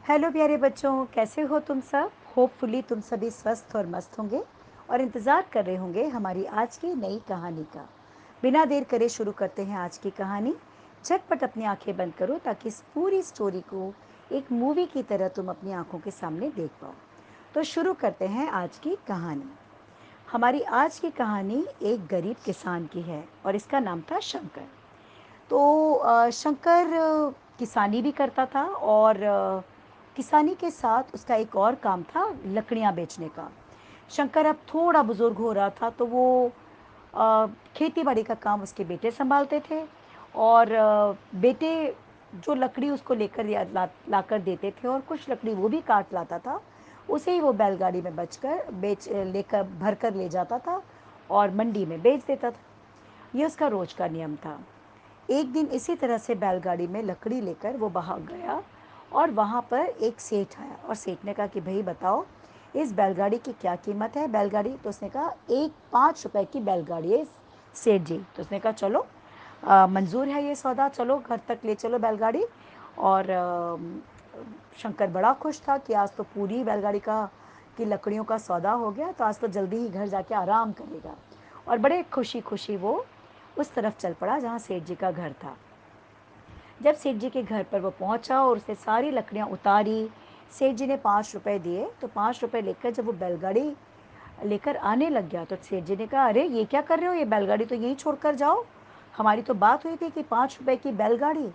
Hello प्यारे बच्चों, कैसे हो तुम सब। होपफुली तुम सभी स्वस्थ और मस्त होंगे और इंतज़ार कर रहे होंगे हमारी आज की नई कहानी का। बिना देर करे शुरू करते हैं आज की कहानी। झटपट अपनी आंखें बंद करो ताकि इस पूरी स्टोरी को एक मूवी की तरह तुम अपनी आंखों के सामने देख पाओ। तो शुरू करते हैं आज की कहानी। हमारी आज की कहानी एक गरीब किसान की है और इसका नाम था शंकर। तो शंकर किसानी भी करता था और किसानी के साथ उसका एक और काम था, लकड़ियाँ बेचने का। शंकर अब थोड़ा बुज़ुर्ग हो रहा था तो वो खेती बाड़ी का काम उसके बेटे संभालते थे और बेटे जो लकड़ी उसको लेकर ला कर देते थे और कुछ लकड़ी वो भी काट लाता था। उसे ही वो बैलगाड़ी में बचकर बेच लेकर भर कर ले जाता था और मंडी में बेच देता था। ये उसका रोज का नियम था। एक दिन इसी तरह से बैलगाड़ी में लकड़ी लेकर वो भाग गया और वहाँ पर एक सेठ आया और सेठ ने कहा कि भाई बताओ इस बैलगाड़ी की क्या कीमत है। बैलगाड़ी तो उसने कहा एक 5 रुपए की बैलगाड़ी है सेठ जी। तो उसने कहा चलो मंजूर है ये सौदा, चलो घर तक ले चलो बैलगाड़ी। और शंकर बड़ा खुश था कि आज तो पूरी बैलगाड़ी का की लकड़ियों का सौदा हो गया, तो आज तो जल्दी ही घर जाके आराम करेगा। और बड़े खुशी खुशी वो उस तरफ चल पड़ा जहाँ सेठ जी का घर था। जब सेठ जी के घर पर वो पहुंचा और उसने सारी लकड़ियां उतारी, सेठ जी ने 5 रुपए दिए। तो 5 रुपए लेकर जब वो बैलगाड़ी लेकर आने लग गया तो सेठ जी ने कहा अरे ये क्या कर रहे हो, ये बैलगाड़ी तो यहीं छोड़कर जाओ, हमारी तो बात हुई थी कि 5 रुपए की बैलगाड़ी।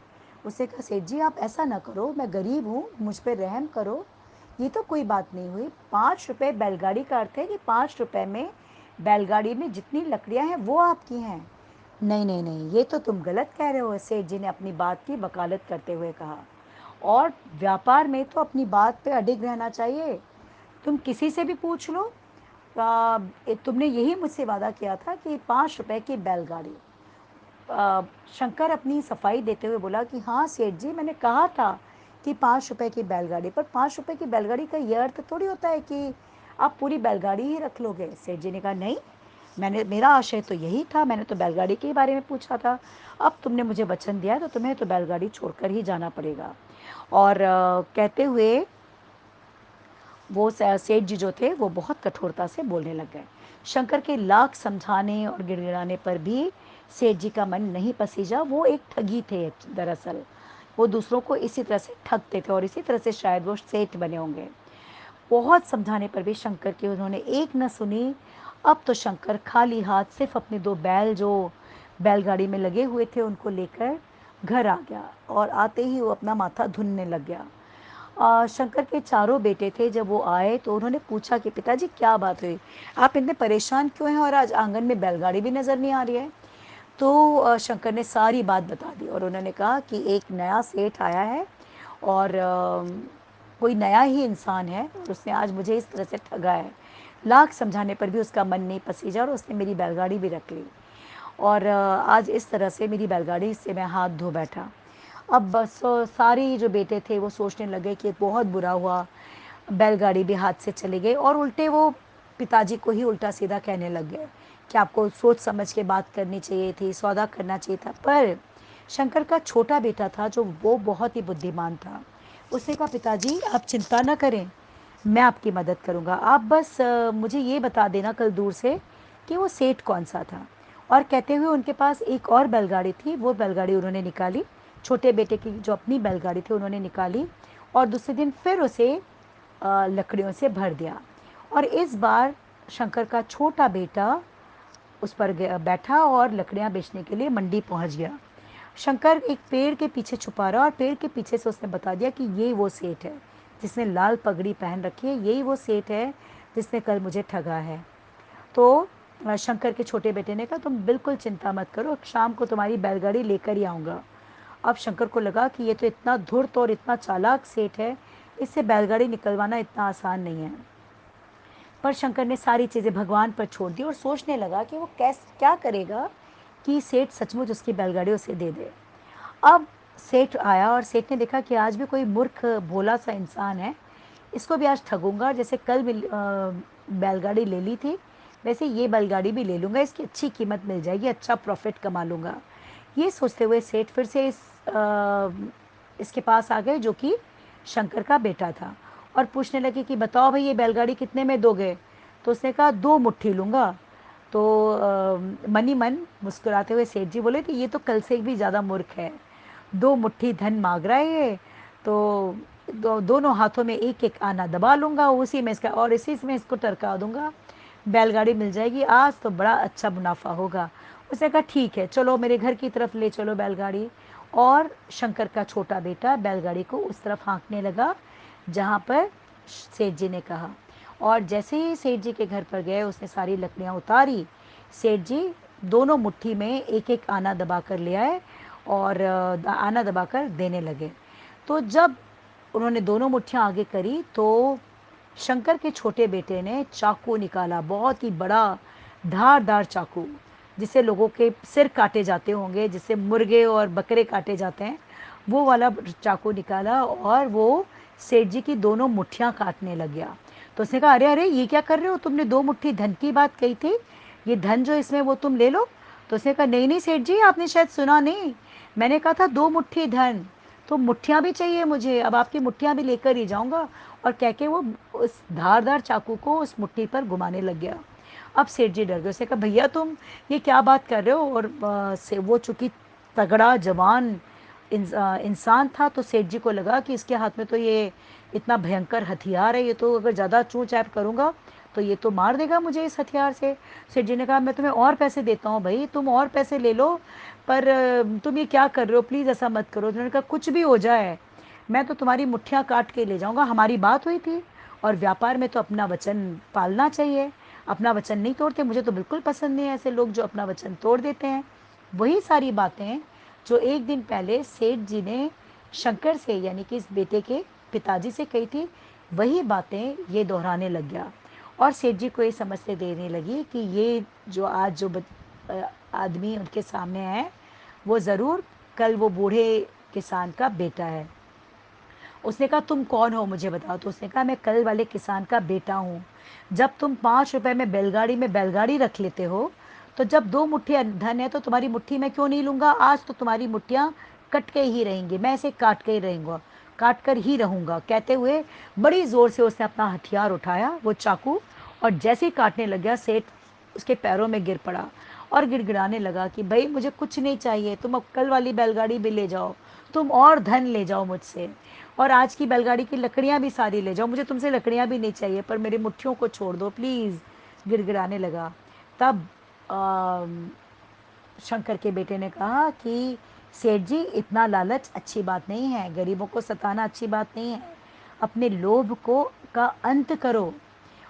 उसने कहा सेठ जी आप ऐसा ना करो, मैं गरीब हूँ, मुझ पर रहम करो। ये तो कोई बात नहीं हुई, 5 रुपए बैलगाड़ी का अर्थ है कि 5 रुपए में बैलगाड़ी में जितनी लकड़ियाँ हैं वो आपकी हैं। नहीं नहीं नहीं, ये तो तुम गलत कह रहे हो, सेठ जी ने अपनी बात की वकालत करते हुए कहा। और व्यापार में तो अपनी बात पे अडिग रहना चाहिए। तुम किसी से भी पूछ लो, तुमने यही मुझसे वादा किया था कि 5 रुपए की बैलगाड़ी। अ, शंकर अपनी सफाई देते हुए बोला कि हाँ सेठ जी, मैंने कहा था कि 5 रुपए की बैलगाड़ी, पर 5 रुपए की बैलगाड़ी का यह अर्थ थोड़ी होता है कि आप पूरी बैलगाड़ी ही रख लोगे। सेठ जी ने कहा नहीं, मेरा आशय तो यही था, मैंने तो बैलगाड़ी के बारे में पूछा था। अब तुमने मुझे वचन दिया है तो तुम्हें तो बैलगाड़ी छोड़कर ही जाना पड़ेगा। और कहते हुए वो सेठ जी जो थे वो बहुत कठोरता से बोलने लग गए। शंकर के लाख समझाने और गिड़गिड़ाने पर भी सेठ जी का मन नहीं पसीजा। वो एक ठगी थे दरअसल। वो दूसरों को इसी तरह से ठगते थे और इसी तरह से शायद वो सेठ बने होंगे। बहुत समझाने पर भी शंकर की उन्होंने एक न सुनी। अब तो शंकर खाली हाथ सिर्फ अपने 2 बैल जो बैलगाड़ी में लगे हुए थे उनको लेकर घर आ गया और आते ही वो अपना माथा धुनने लग गया। शंकर के चारों बेटे थे, जब वो आए तो उन्होंने पूछा कि पिताजी क्या बात हुई, आप इतने परेशान क्यों हैं और आज आंगन में बैलगाड़ी भी नज़र नहीं आ रही है। तो शंकर ने सारी बात बता दी और उन्होंने कहा कि एक नया सेठ आया है और कोई नया ही इंसान है और उसने आज मुझे इस तरह से ठगा है। लाख समझाने पर भी उसका मन नहीं पसीजा और उसने मेरी बैलगाड़ी भी रख ली और आज इस तरह से मेरी बैलगाड़ी से मैं हाथ धो बैठा। अब बस सारे जो बेटे थे वो सोचने लगे कि बहुत बुरा हुआ, बैलगाड़ी भी हाथ से चली गई और उल्टे वो पिताजी को ही उल्टा सीधा कहने लग गए कि आपको सोच समझ के बात करनी चाहिए थी, सौदा करना चाहिए था। पर शंकर का छोटा बेटा था जो वो बहुत ही बुद्धिमान था। उसने कहा पिताजी आप चिंता ना करें, मैं आपकी मदद करूँगा, आप बस मुझे ये बता देना कल दूर से कि वो सेठ कौन सा था। और कहते हुए उनके पास एक और बैलगाड़ी थी, वो बैलगाड़ी उन्होंने निकाली। छोटे बेटे की जो अपनी बैलगाड़ी थी उन्होंने निकाली और दूसरे दिन फिर उसे लकड़ियों से भर दिया। और इस बार शंकर का छोटा बेटा उस पर बैठा और लकड़ियाँ बेचने के लिए मंडी पहुंच गया। शंकर एक पेड़ के पीछे छुपा रहा और पेड़ के पीछे से उसने बता दिया कि ये वो सेठ है जिसने लाल पगड़ी पहन रखी है, यही वो सेठ है जिसने कल मुझे ठगा है। तो शंकर के छोटे बेटे ने कहा तुम बिल्कुल चिंता मत करो, शाम को तुम्हारी बैलगाड़ी लेकर ही आऊँगा। अब शंकर को लगा कि ये तो इतना धूर्त और इतना चालाक सेठ है, इससे बैलगाड़ी निकलवाना इतना आसान नहीं है। पर शंकर ने सारी चीज़ें भगवान पर छोड़ दी और सोचने लगा कि वो क्या करेगा कि सेठ सचमुच उसकी बैलगाड़ी उसे दे दे। अब सेठ आया और सेठ ने देखा कि आज भी कोई मूर्ख भोला सा इंसान है, इसको भी आज ठगूंगा। जैसे कल बैलगाड़ी ले ली थी वैसे ये बैलगाड़ी भी ले लूँगा, इसकी अच्छी कीमत मिल जाएगी, अच्छा प्रॉफिट कमा लूँगा। ये सोचते हुए सेठ फिर से इसके पास आ गए जो कि शंकर का बेटा था, और पूछने लगे कि बताओ भाई ये बैलगाड़ी कितने में दोगे? तो उसने कहा 2 मुट्ठी लूँगा। तो मन ही मन मुस्कुराते हुए सेठ जी बोले कि ये तो कल से भी ज़्यादा मूर्ख है, 2 मुट्ठी धन मांग रहा है ये, तो दोनों हाथों में एक एक आना दबा लूँगा, उसी में इसका और इसी में इसको टरका दूँगा, बैलगाड़ी मिल जाएगी, आज तो बड़ा अच्छा मुनाफा होगा। उसने कहा ठीक है, चलो मेरे घर की तरफ ले चलो बैलगाड़ी। और शंकर का छोटा बेटा बैलगाड़ी को उस तरफ हाँकने लगा जहाँ पर सेठ जी ने कहा। और जैसे ही सेठ जी के घर पर गए, उसने सारी लकड़ियाँ उतारी। सेठ जी दोनों मुट्ठी में एक एक आना दबा कर ले आए और आना दबा कर देने लगे। तो जब उन्होंने दोनों मुट्ठियाँ आगे करी तो शंकर के छोटे बेटे ने चाकू निकाला, बहुत ही बड़ा धारदार चाकू, जिससे लोगों के सिर काटे जाते होंगे, जिससे मुर्गे और बकरे काटे जाते हैं, वो वाला चाकू निकाला और वो सेठ जी की दोनों मुट्ठियाँ काटने लग गया। तो उसने कहा अरे अरे ये क्या कर रहे हो, तुमने 2 मुट्ठी धन की बात कही थी, ये धन जो इसमें वो तुम ले लो। तो उसने कहा नहीं नहीं सेठ जी, आपने शायद सुना नहीं, मैंने कहा था 2 मुट्ठी धन, तो मुट्ठियाँ भी चाहिए मुझे, अब आपकी मुट्ठियाँ भी लेकर ही जाऊँगा। और कह के वो उस धारदार चाकू को उस मुट्ठी पर घुमाने लग गया। अब सेठ जी डर गए, उसने कहा भैया तुम ये क्या बात कर रहे हो? और से वो चूंकि तगड़ा जवान इंसान था, तो सेठ जी को लगा कि इसके हाथ में तो ये इतना भयंकर हथियार है, ये तो अगर ज़्यादा चूँ चैप करूँगा तो ये तो मार देगा मुझे इस हथियार से। सेठ जी ने कहा मैं तुम्हें और पैसे देता हूँ भाई, तुम और पैसे ले लो, पर तुम ये क्या कर रहे हो, प्लीज़ ऐसा मत करो। उन्होंने कहा कुछ भी हो जाए मैं तो तुम्हारी मुट्ठियाँ काट के ले जाऊँगा, हमारी बात हुई थी और व्यापार में तो अपना वचन पालना चाहिए, अपना वचन नहीं तोड़ते, मुझे तो बिल्कुल पसंद नहीं है ऐसे लोग जो अपना वचन तोड़ देते हैं। वही सारी बातें जो एक दिन पहले सेठ जी ने शंकर से यानी कि इस बेटे के पिताजी से कही थी, वही बातें ये दोहराने लग गया। और सेठ जी को ये समझते देने लगी कि ये जो आज जो आदमी उनके सामने है, वो ज़रूर कल वो बूढ़े किसान का बेटा है। उसने कहा तुम कौन हो मुझे बताओ? तो उसने कहा मैं कल वाले किसान का बेटा हूँ। जब तुम 5 रुपए में बैलगाड़ी रख लेते हो, तो जब 2 मुट्ठी धन है तो तुम्हारी मुट्ठी में क्यों नहीं लूँगा? आज तो तुम्हारी मुट्ठियाँ कट के ही रहेंगी, मैं इसे काट के ही रहूँगा, काट कर ही रहूँगा। कहते हुए बड़ी ज़ोर से उसने अपना हथियार उठाया, वो चाकू, और जैसे ही काटने लग गया, सेठ उसके पैरों में गिर पड़ा और गिड़गिड़ाने लगा कि भाई मुझे कुछ नहीं चाहिए, तुम अब कल वाली बैलगाड़ी भी ले जाओ, तुम और धन ले जाओ मुझसे, और आज की बैलगाड़ी की लकड़ियाँ भी सारी ले जाओ, मुझे तुमसे लकड़ियाँ भी नहीं चाहिए, पर मेरी मुट्ठियों को छोड़ दो प्लीज़। गिड़गिड़ाने लगा। तब शंकर के बेटे ने कहा कि सेठ जी इतना लालच अच्छी बात नहीं है, गरीबों को सताना अच्छी बात नहीं है, अपने लोभ को का अंत करो,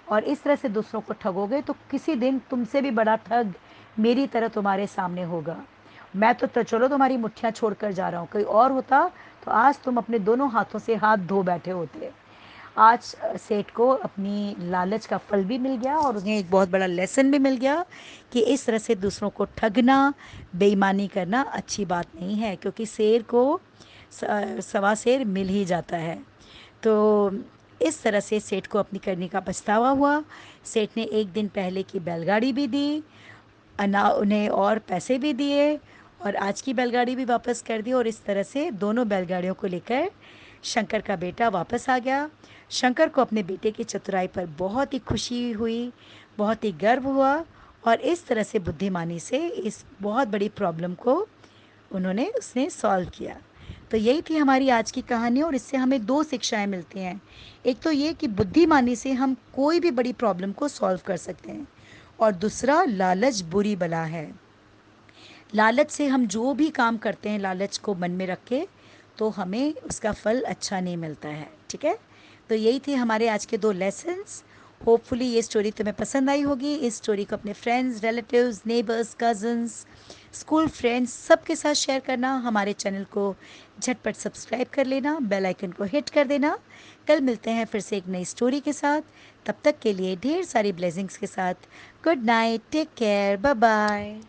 और इस तरह से दूसरों को ठगोगे तो किसी दिन तुमसे भी बड़ा ठग मेरी तरह तुम्हारे सामने होगा। मैं तो चलो तुम्हारी मुट्ठियाँ छोड़ कर जा रहा हूँ, कोई और होता तो आज तुम अपने दोनों हाथों से हाथ धो बैठे होते। आज सेठ को अपनी लालच का फल भी मिल गया और उन्हें एक बहुत बड़ा लेसन भी मिल गया कि इस तरह से दूसरों को ठगना, बेईमानी करना अच्छी बात नहीं है, क्योंकि शेर को सवा शेर मिल ही जाता है। तो इस तरह से सेठ को अपनी करनी का पछतावा हुआ। सेठ ने एक दिन पहले की बैलगाड़ी भी दी, उन्हें और पैसे भी दिए, और आज की बैलगाड़ी भी वापस कर दी, और इस तरह से दोनों बैलगाड़ियों को लेकर शंकर का बेटा वापस आ गया। शंकर को अपने बेटे की चतुराई पर बहुत ही खुशी हुई, बहुत ही गर्व हुआ, और इस तरह से बुद्धिमानी से इस बहुत बड़ी प्रॉब्लम को उसने सॉल्व किया। तो यही थी हमारी आज की कहानी, और इससे हमें 2 शिक्षाएं मिलती हैं। एक तो ये कि बुद्धिमानी से हम कोई भी बड़ी प्रॉब्लम को सॉल्व कर सकते हैं, और दूसरा लालच बुरी बला है। लालच से हम जो भी काम करते हैं लालच को मन में रख के, तो हमें उसका फल अच्छा नहीं मिलता है। ठीक है, तो यही थे हमारे आज के 2 लेसन्स। होपफुली ये स्टोरी तुम्हें पसंद आई होगी। इस स्टोरी को अपने friends, relatives, neighbours, cousins, school friends सबके साथ शेयर करना। हमारे चैनल को झटपट सब्सक्राइब कर लेना, बेल आइकन को हिट कर देना। कल मिलते हैं फिर से एक नई स्टोरी के साथ। तब तक के लिए ढेर सारी ब्लेसिंग्स के साथ good night, take care, bye bye.